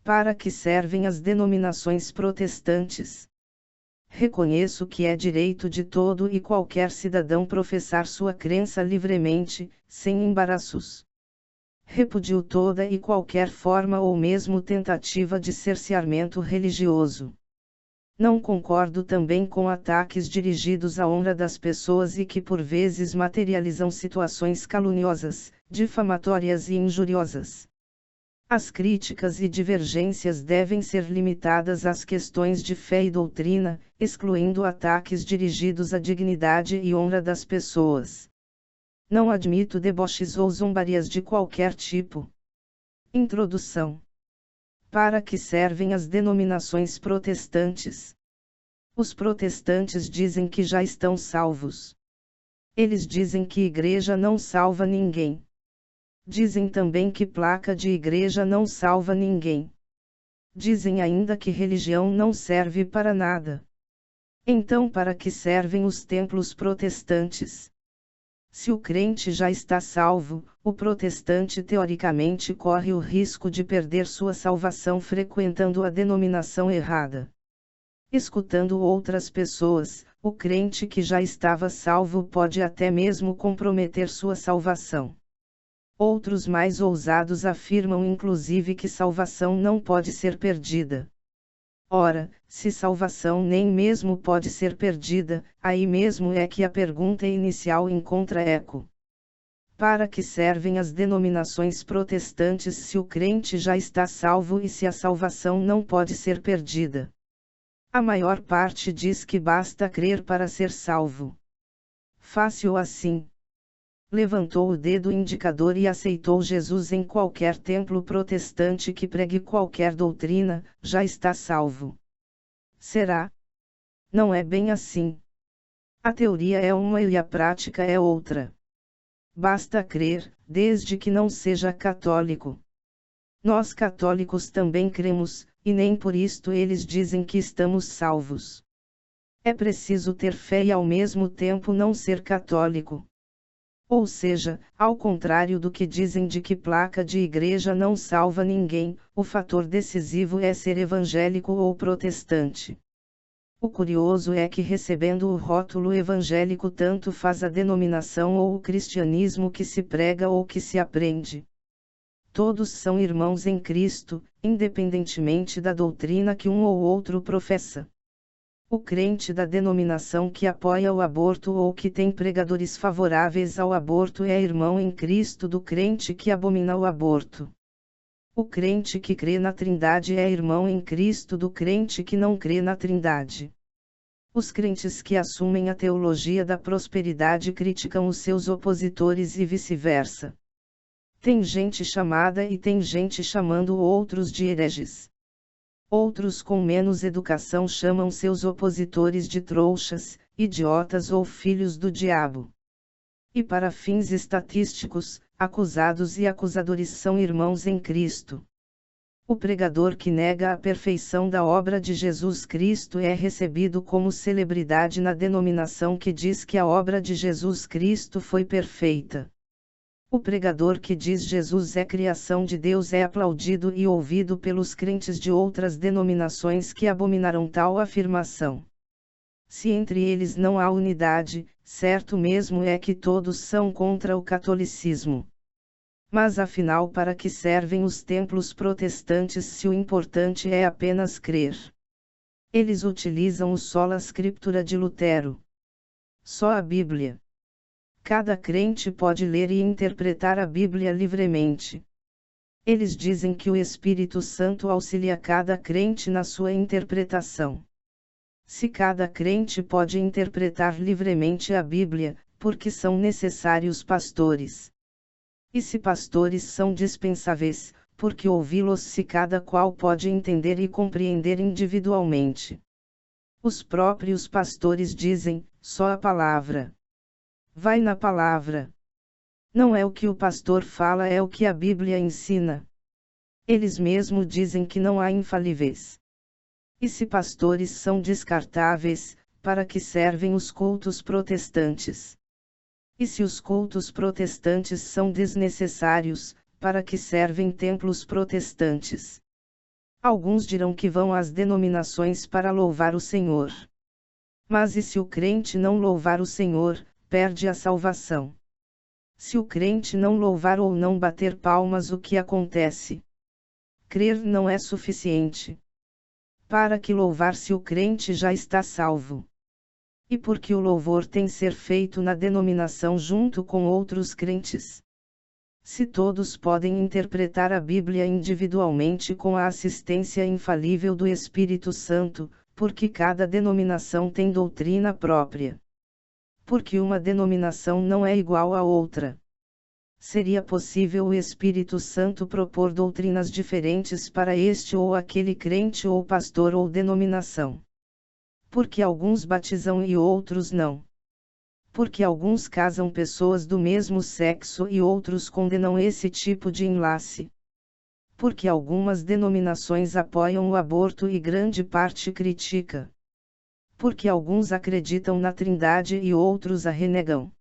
Para que servem as denominações protestantes? Reconheço que é direito de todo e qualquer cidadão professar sua crença livremente, sem embaraços. Repudio toda e qualquer forma ou mesmo tentativa de cerceamento religioso. Não concordo também com ataques dirigidos à honra das pessoas e que por vezes materializam situações caluniosas, difamatórias e injuriosas. As críticas e divergências devem ser limitadas às questões de fé e doutrina, excluindo ataques dirigidos à dignidade e honra das pessoas. Não admito deboches ou zombarias de qualquer tipo. Introdução. Para que servem as denominações protestantes? Os protestantes dizem que já estão salvos. Eles dizem que igreja não salva ninguém. Dizem também que placa de igreja não salva ninguém. Dizem ainda que religião não serve para nada. Então, para que servem os templos protestantes? Se o crente já está salvo, o protestante teoricamente corre o risco de perder sua salvação frequentando a denominação errada. Escutando outras pessoas, o crente que já estava salvo pode até mesmo comprometer sua salvação. Outros mais ousados afirmam inclusive que salvação não pode ser perdida. Ora, se salvação nem mesmo pode ser perdida, aí mesmo é que a pergunta inicial encontra eco. Para que servem as denominações protestantes se o crente já está salvo e se a salvação não pode ser perdida? A maior parte diz que basta crer para ser salvo. Fácil assim. Levantou o dedo indicador e aceitou Jesus em qualquer templo protestante que pregue qualquer doutrina, já está salvo. Será? Não é bem assim. A teoria é uma e a prática é outra. Basta crer, desde que não seja católico. Nós católicos também cremos, e nem por isto eles dizem que estamos salvos. É preciso ter fé e ao mesmo tempo não ser católico. Ou seja, ao contrário do que dizem de que placa de igreja não salva ninguém, o fator decisivo é ser evangélico ou protestante. O curioso é que recebendo o rótulo evangélico tanto faz a denominação ou o cristianismo que se prega ou que se aprende. Todos são irmãos em Cristo, independentemente da doutrina que um ou outro professa. O crente da denominação que apoia o aborto ou que tem pregadores favoráveis ao aborto é irmão em Cristo do crente que abomina o aborto. O crente que crê na Trindade é irmão em Cristo do crente que não crê na Trindade. Os crentes que assumem a teologia da prosperidade criticam os seus opositores e vice-versa. Tem gente chamada e tem gente chamando outros de hereges. Outros com menos educação chamam seus opositores de trouxas, idiotas ou filhos do diabo. E para fins estatísticos, acusados e acusadores são irmãos em Cristo. O pregador que nega a perfeição da obra de Jesus Cristo é recebido como celebridade na denominação que diz que a obra de Jesus Cristo foi perfeita. O pregador que diz Jesus é criação de Deus é aplaudido e ouvido pelos crentes de outras denominações que abominarão tal afirmação. Se entre eles não há unidade, certo mesmo é que todos são contra o catolicismo. Mas afinal, para que servem os templos protestantes se o importante é apenas crer? Eles utilizam o sola scriptura de Lutero. Só a Bíblia. Cada crente pode ler e interpretar a Bíblia livremente. Eles dizem que o Espírito Santo auxilia cada crente na sua interpretação. Se cada crente pode interpretar livremente a Bíblia, por que são necessários pastores? E se pastores são dispensáveis, por que ouvi-los se cada qual pode entender e compreender individualmente? Os próprios pastores dizem, só a palavra. Vai na palavra. Não é o que o pastor fala, é o que a Bíblia ensina. Eles mesmos dizem que não há infalíveis. E se pastores são descartáveis, para que servem os cultos protestantes? E se os cultos protestantes são desnecessários, para que servem templos protestantes? Alguns dirão que vão às denominações para louvar o Senhor. Mas e se o crente não louvar o Senhor, perde a salvação? Se o crente não louvar ou não bater palmas, o que acontece? Crer não é suficiente. Para que louvar se o crente já está salvo? E por que o louvor tem que ser feito na denominação junto com outros crentes? Se todos podem interpretar a Bíblia individualmente com a assistência infalível do Espírito Santo, porque cada denominação tem doutrina própria? Porque uma denominação não é igual a outra. Seria possível o Espírito Santo propor doutrinas diferentes para este ou aquele crente ou pastor ou denominação? Porque alguns batizam e outros não? Porque alguns casam pessoas do mesmo sexo e outros condenam esse tipo de enlace? Porque algumas denominações apoiam o aborto e grande parte critica? Porque alguns acreditam na Trindade e outros a renegam?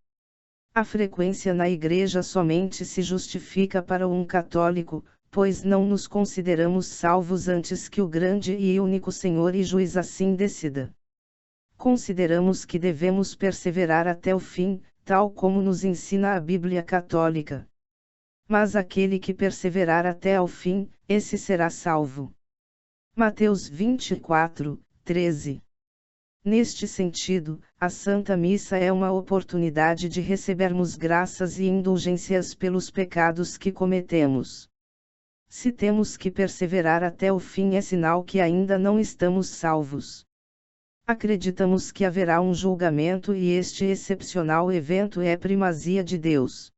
A frequência na igreja somente se justifica para um católico, pois não nos consideramos salvos antes que o grande e único Senhor e Juiz assim decida. Consideramos que devemos perseverar até o fim, tal como nos ensina a Bíblia Católica. Mas aquele que perseverar até ao fim, esse será salvo. Mateus 24, 13. Neste sentido, a Santa Missa é uma oportunidade de recebermos graças e indulgências pelos pecados que cometemos. Se temos que perseverar até o fim, é sinal que ainda não estamos salvos. Acreditamos que haverá um julgamento e este excepcional evento é primazia de Deus.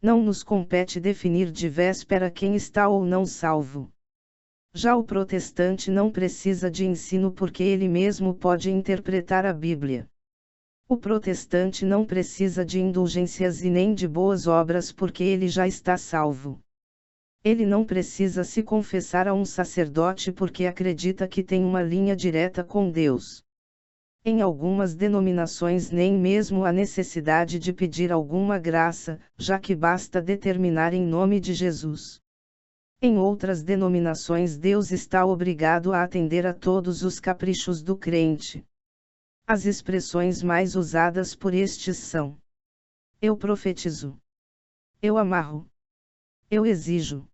Não nos compete definir de véspera quem está ou não salvo. Já o protestante não precisa de ensino porque ele mesmo pode interpretar a Bíblia. O protestante não precisa de indulgências e nem de boas obras porque ele já está salvo. Ele não precisa se confessar a um sacerdote porque acredita que tem uma linha direta com Deus. Em algumas denominações nem mesmo há necessidade de pedir alguma graça, já que basta determinar em nome de Jesus. Em outras denominações Deus está obrigado a atender a todos os caprichos do crente. As expressões mais usadas por estes são: eu profetizo, eu amarro, eu exijo,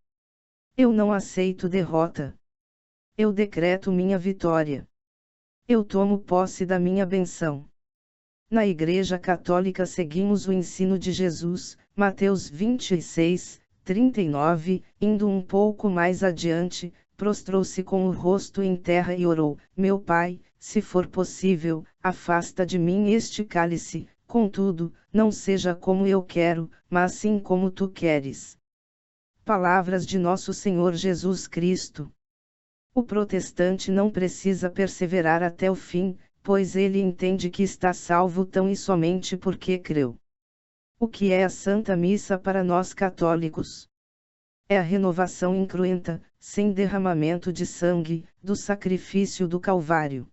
eu não aceito derrota, eu decreto minha vitória, eu tomo posse da minha benção. Na Igreja Católica seguimos o ensino de Jesus, Mateus 26, 39, indo um pouco mais adiante, prostrou-se com o rosto em terra e orou: meu Pai, se for possível, afasta de mim este cálice, contudo, não seja como eu quero, mas sim como tu queres. Palavras de nosso Senhor Jesus Cristo. O protestante não precisa perseverar até o fim, pois ele entende que está salvo tão e somente porque creu. O que é a Santa Missa para nós católicos? É a renovação incruenta, sem derramamento de sangue, do sacrifício do Calvário.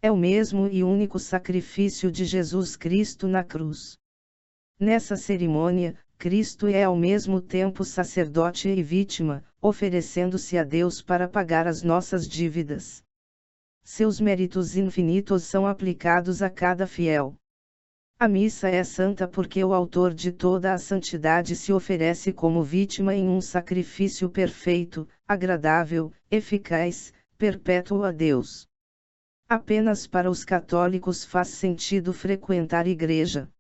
É o mesmo e único sacrifício de Jesus Cristo na cruz. Nessa cerimônia, Cristo é ao mesmo tempo sacerdote e vítima, oferecendo-se a Deus para pagar as nossas dívidas. Seus méritos infinitos são aplicados a cada fiel. A missa é santa porque o autor de toda a santidade se oferece como vítima em um sacrifício perfeito, agradável, eficaz, perpétuo a Deus. Apenas para os católicos faz sentido frequentar igreja.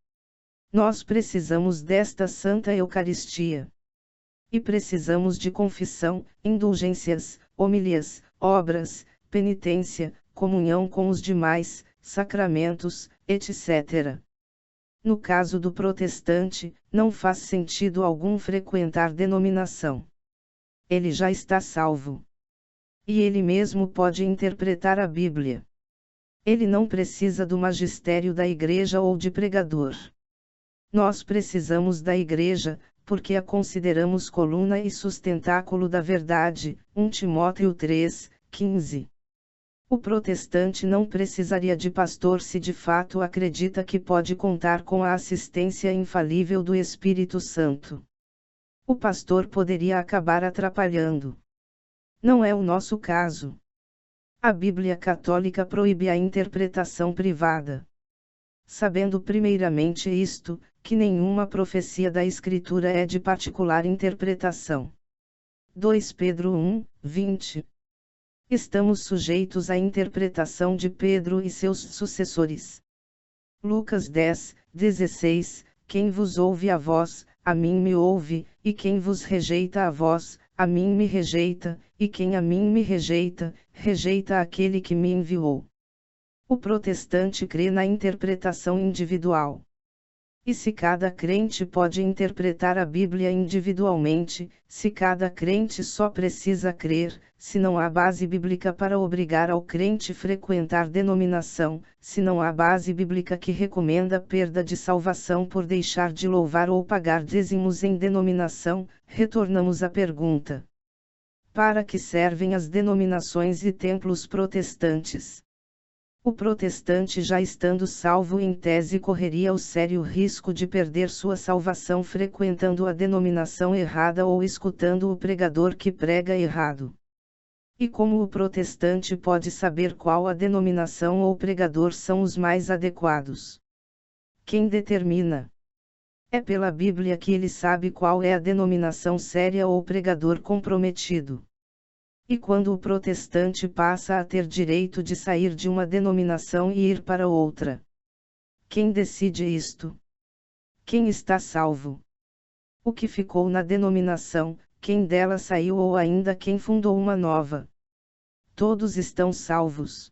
Nós precisamos desta Santa Eucaristia. E precisamos de confissão, indulgências, homilias, obras, penitência, comunhão com os demais, sacramentos, etc. No caso do protestante, não faz sentido algum frequentar denominação. Ele já está salvo. E ele mesmo pode interpretar a Bíblia. Ele não precisa do magistério da igreja ou de pregador. Nós precisamos da igreja, porque a consideramos coluna e sustentáculo da verdade, 1 Timóteo 3, 15. O protestante não precisaria de pastor se de fato acredita que pode contar com a assistência infalível do Espírito Santo. O pastor poderia acabar atrapalhando. Não é o nosso caso. A Bíblia Católica proíbe a interpretação privada. Sabendo primeiramente isto, que nenhuma profecia da Escritura é de particular interpretação. 2 Pedro 1, 20. Estamos sujeitos à interpretação de Pedro e seus sucessores. Lucas 10, 16. Quem vos ouve a vós, a mim me ouve, e quem vos rejeita a vós, a mim me rejeita, e quem a mim me rejeita, rejeita aquele que me enviou. O protestante crê na interpretação individual. E se cada crente pode interpretar a Bíblia individualmente, se cada crente só precisa crer, se não há base bíblica para obrigar ao crente frequentar denominação, se não há base bíblica que recomenda perda de salvação por deixar de louvar ou pagar dízimos em denominação, retornamos à pergunta: para que servem as denominações e templos protestantes? O protestante, já estando salvo em tese, correria o sério risco de perder sua salvação frequentando a denominação errada ou escutando o pregador que prega errado. E como o protestante pode saber qual a denominação ou pregador são os mais adequados? Quem determina? É pela Bíblia que ele sabe qual é a denominação séria ou pregador comprometido. E quando o protestante passa a ter direito de sair de uma denominação e ir para outra? Quem decide isto? Quem está salvo? O que ficou na denominação, quem dela saiu ou ainda quem fundou uma nova? Todos estão salvos.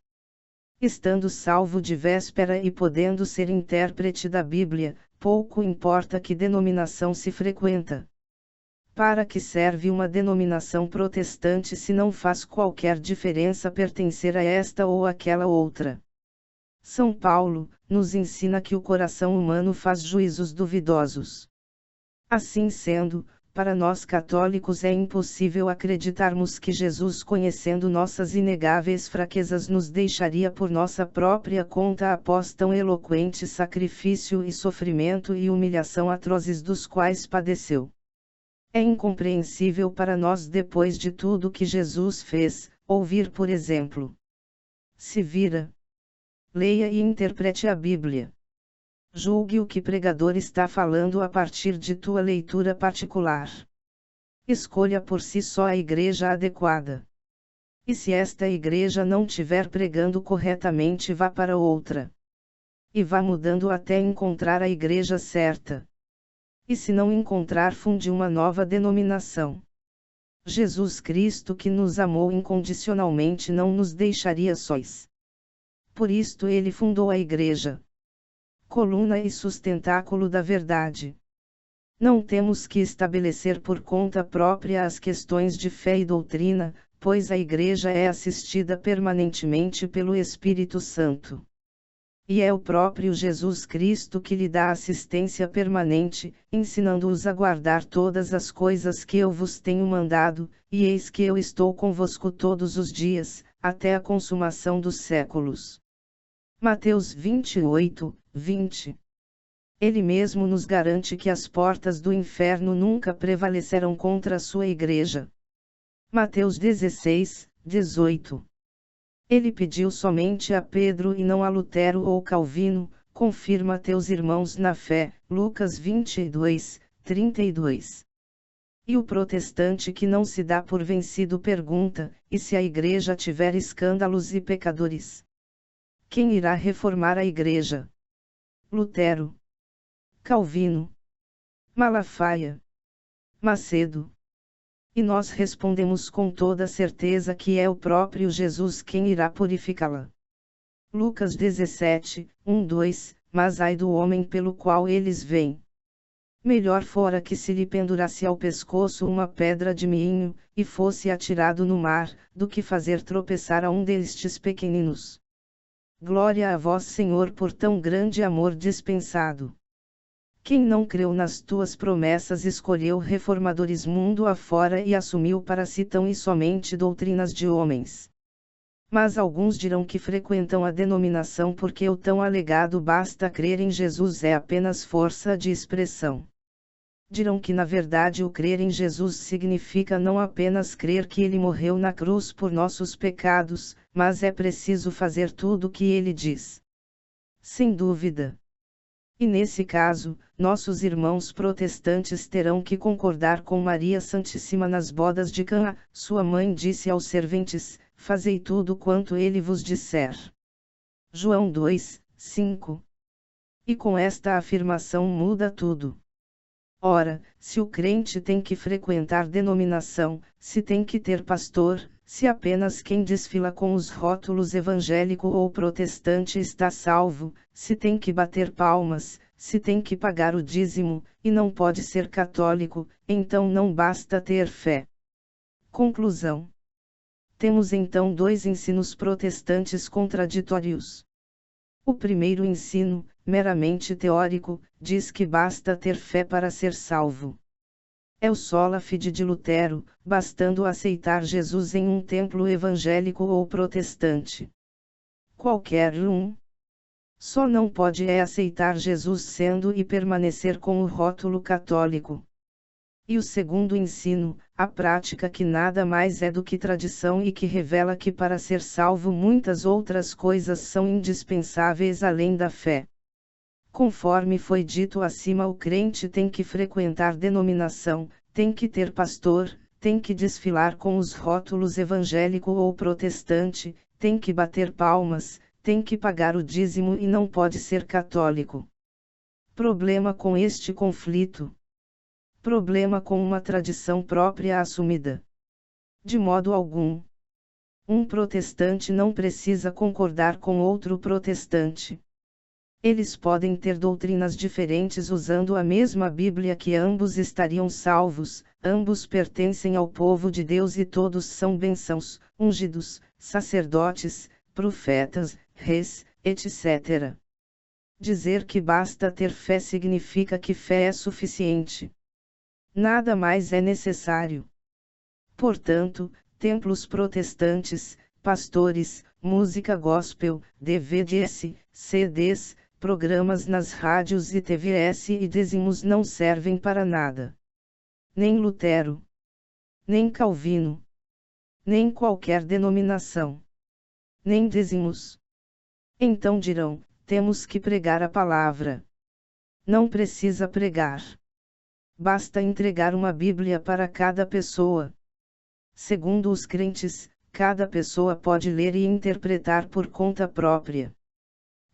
Estando salvo de véspera e podendo ser intérprete da Bíblia, pouco importa que denominação se frequenta. Para que serve uma denominação protestante se não faz qualquer diferença pertencer a esta ou aquela outra? São Paulo nos ensina que o coração humano faz juízos duvidosos. Assim sendo, para nós católicos é impossível acreditarmos que Jesus, conhecendo nossas inegáveis fraquezas, nos deixaria por nossa própria conta após tão eloquente sacrifício e sofrimento e humilhação atrozes dos quais padeceu. É incompreensível para nós, depois de tudo que Jesus fez, ouvir, por exemplo: se vira, leia e interprete a Bíblia. Julgue o que pregador está falando a partir de tua leitura particular. Escolha por si só a igreja adequada. E se esta igreja não estiver pregando corretamente, vá para outra. E vá mudando até encontrar a igreja certa. E se não encontrar, funde uma nova denominação. Jesus Cristo, que nos amou incondicionalmente, não nos deixaria sós. Por isto ele fundou a igreja, coluna e sustentáculo da verdade. Não temos que estabelecer por conta própria as questões de fé e doutrina, pois a igreja é assistida permanentemente pelo Espírito Santo. E é o próprio Jesus Cristo que lhe dá assistência permanente, ensinando-os a guardar todas as coisas que eu vos tenho mandado, e eis que eu estou convosco todos os dias, até a consumação dos séculos. Mateus 28, 20. Ele mesmo nos garante que as portas do inferno nunca prevalecerão contra a sua igreja. Mateus 16, 18. Ele pediu somente a Pedro e não a Lutero ou Calvino: confirma teus irmãos na fé, Lucas 22, 32. E o protestante que não se dá por vencido pergunta: e se a igreja tiver escândalos e pecadores? Quem irá reformar a igreja? Lutero? Calvino? Malafaia? Macedo? E nós respondemos com toda certeza que é o próprio Jesus quem irá purificá-la. Lucas 17, 1, 2. Mas ai do homem pelo qual eles vêm. Melhor fora que se lhe pendurasse ao pescoço uma pedra de moinho, e fosse atirado no mar, do que fazer tropeçar a um destes pequeninos. Glória a vós, Senhor, por tão grande amor dispensado. Quem não creu nas tuas promessas escolheu reformadores mundo afora e assumiu para si tão e somente doutrinas de homens. Mas alguns dirão que frequentam a denominação porque o tão alegado basta crer em Jesus é apenas força de expressão. Dirão que na verdade o crer em Jesus significa não apenas crer que ele morreu na cruz por nossos pecados, mas é preciso fazer tudo o que ele diz. Sem dúvida. E nesse caso, nossos irmãos protestantes terão que concordar com Maria Santíssima nas bodas de Cana. Sua mãe disse aos serventes: fazei tudo quanto ele vos disser. João 2, 5. E com esta afirmação muda tudo. Ora, se o crente tem que frequentar denominação, se tem que ter pastor, se apenas quem desfila com os rótulos evangélico ou protestante está salvo, se tem que bater palmas, se tem que pagar o dízimo, e não pode ser católico, então não basta ter fé. Conclusão. Temos então dois ensinos protestantes contraditórios. O primeiro ensino, meramente teórico, diz que basta ter fé para ser salvo. É o sola fide de Lutero, bastando aceitar Jesus em um templo evangélico ou protestante. Qualquer um. Só não pode aceitar Jesus sendo e permanecer com o rótulo católico. E o segundo ensino, a prática que nada mais é do que tradição e que revela que para ser salvo muitas outras coisas são indispensáveis além da fé. Conforme foi dito acima, o crente tem que frequentar denominação, tem que ter pastor, tem que desfilar com os rótulos evangélico ou protestante, tem que bater palmas, tem que pagar o dízimo e não pode ser católico. Problema com este conflito. Problema com uma tradição própria assumida. De modo algum. Um protestante não precisa concordar com outro protestante. Eles podem ter doutrinas diferentes usando a mesma Bíblia que ambos estariam salvos, ambos pertencem ao povo de Deus e todos são bênçãos, ungidos, sacerdotes, profetas, reis, etc. Dizer que basta ter fé significa que fé é suficiente. Nada mais é necessário. Portanto, templos protestantes, pastores, música gospel, DVDs, CDs, programas nas rádios e TVS e dízimos não servem para nada. Nem Lutero, nem Calvino, nem qualquer denominação, nem dízimos. Então dirão: temos que pregar a palavra. Não precisa pregar. Basta entregar uma Bíblia para cada pessoa. Segundo os crentes, cada pessoa pode ler e interpretar por conta própria.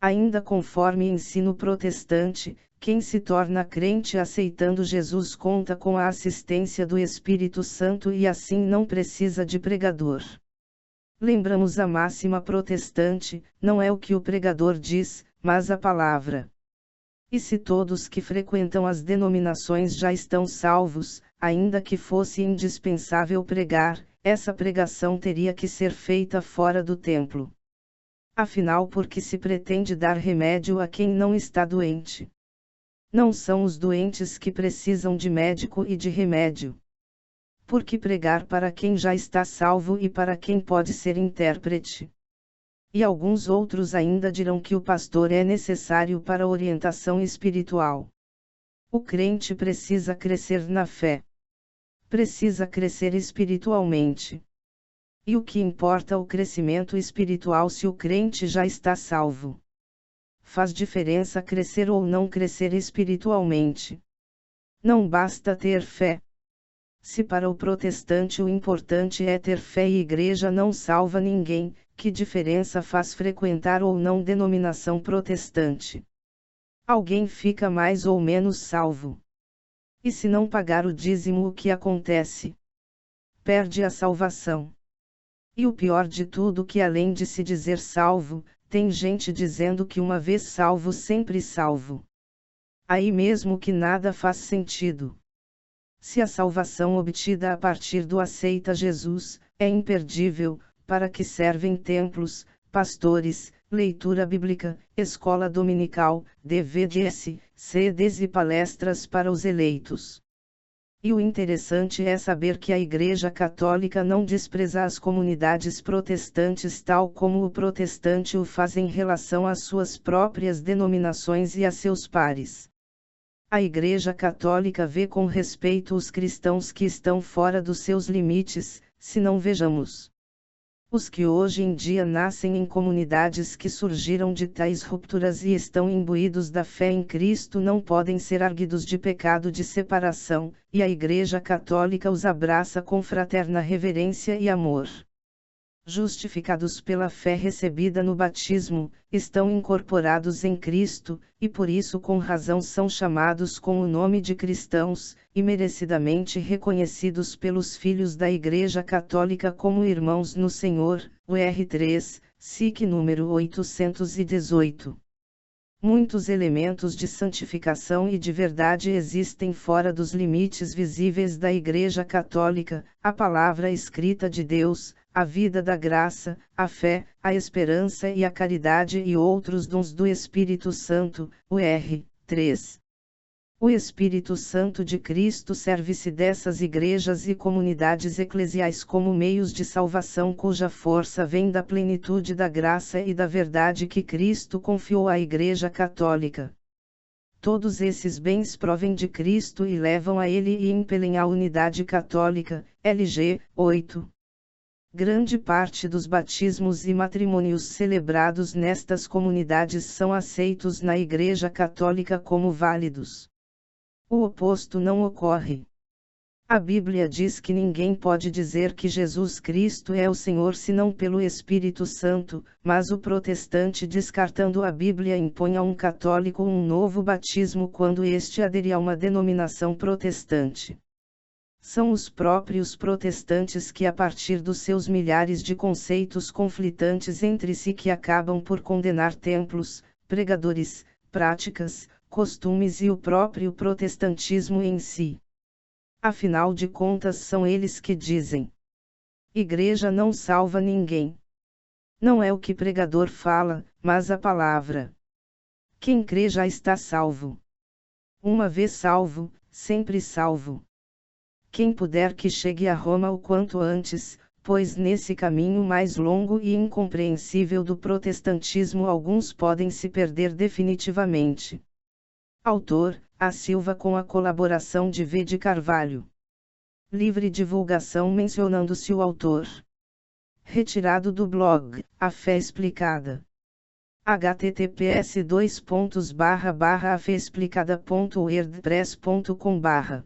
Ainda conforme ensino protestante, quem se torna crente aceitando Jesus conta com a assistência do Espírito Santo e assim não precisa de pregador. Lembramos a máxima protestante: não é o que o pregador diz, mas a palavra. E se todos que frequentam as denominações já estão salvos, ainda que fosse indispensável pregar, essa pregação teria que ser feita fora do templo. Afinal, por que se pretende dar remédio a quem não está doente? Não são os doentes que precisam de médico e de remédio. Por que pregar para quem já está salvo e para quem pode ser intérprete? E alguns outros ainda dirão que o pastor é necessário para orientação espiritual. O crente precisa crescer na fé. Precisa crescer espiritualmente. E o que importa o crescimento espiritual se o crente já está salvo? Faz diferença crescer ou não crescer espiritualmente. Não basta ter fé. Se para o protestante o importante é ter fé e igreja não salva ninguém, que diferença faz frequentar ou não denominação protestante? Alguém fica mais ou menos salvo. E se não pagar o dízimo, o que acontece? Perde a salvação. E o pior de tudo, que além de se dizer salvo, tem gente dizendo que uma vez salvo sempre salvo. Aí mesmo que nada faz sentido. Se a salvação obtida a partir do aceita Jesus é imperdível, para que servem templos, pastores, leitura bíblica, escola dominical, DVDs, CDs e palestras para os eleitos? E o interessante é saber que a Igreja Católica não despreza as comunidades protestantes tal como o protestante o faz em relação às suas próprias denominações e a seus pares. A Igreja Católica vê com respeito os cristãos que estão fora dos seus limites, se não vejamos os que hoje em dia nascem em comunidades que surgiram de tais rupturas e estão imbuídos da fé em Cristo não podem ser arguidos de pecado de separação, e a Igreja Católica os abraça com fraterna reverência e amor. Justificados pela fé recebida no batismo, estão incorporados em Cristo, e por isso com razão são chamados com o nome de cristãos, e merecidamente reconhecidos pelos filhos da Igreja Católica como irmãos no Senhor, UR 3, SIC número 818. Muitos elementos de santificação e de verdade existem fora dos limites visíveis da Igreja Católica, a palavra escrita de Deus, a vida da graça, a fé, a esperança e a caridade e outros dons do Espírito Santo, UR 3. O Espírito Santo de Cristo serve-se dessas igrejas e comunidades eclesiais como meios de salvação cuja força vem da plenitude da graça e da verdade que Cristo confiou à Igreja Católica. Todos esses bens provêm de Cristo e levam a Ele e impelem a unidade católica, LG 8. Grande parte dos batismos e matrimônios celebrados nestas comunidades são aceitos na Igreja Católica como válidos. O oposto não ocorre. A Bíblia diz que ninguém pode dizer que Jesus Cristo é o Senhor senão pelo Espírito Santo, mas o protestante descartando a Bíblia impõe a um católico um novo batismo quando este aderir a uma denominação protestante. São os próprios protestantes que a partir dos seus milhares de conceitos conflitantes entre si que acabam por condenar templos, pregadores, práticas, costumes e o próprio protestantismo em si. Afinal de contas são eles que dizem: Igreja não salva ninguém. Não é o que pregador fala, mas a palavra. Quem crê já está salvo. Uma vez salvo, sempre salvo. Quem puder que chegue a Roma o quanto antes, pois nesse caminho mais longo e incompreensível do protestantismo alguns podem se perder definitivamente. Autor, A Silva com a colaboração de V. de Carvalho. Livre divulgação mencionando-se o autor. Retirado do blog, A Fé Explicada. https://afeexplicada.wordpress.com/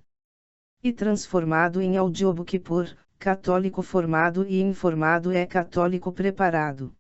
e transformado em audiobook por Católico Formado e Informado é Católico Preparado.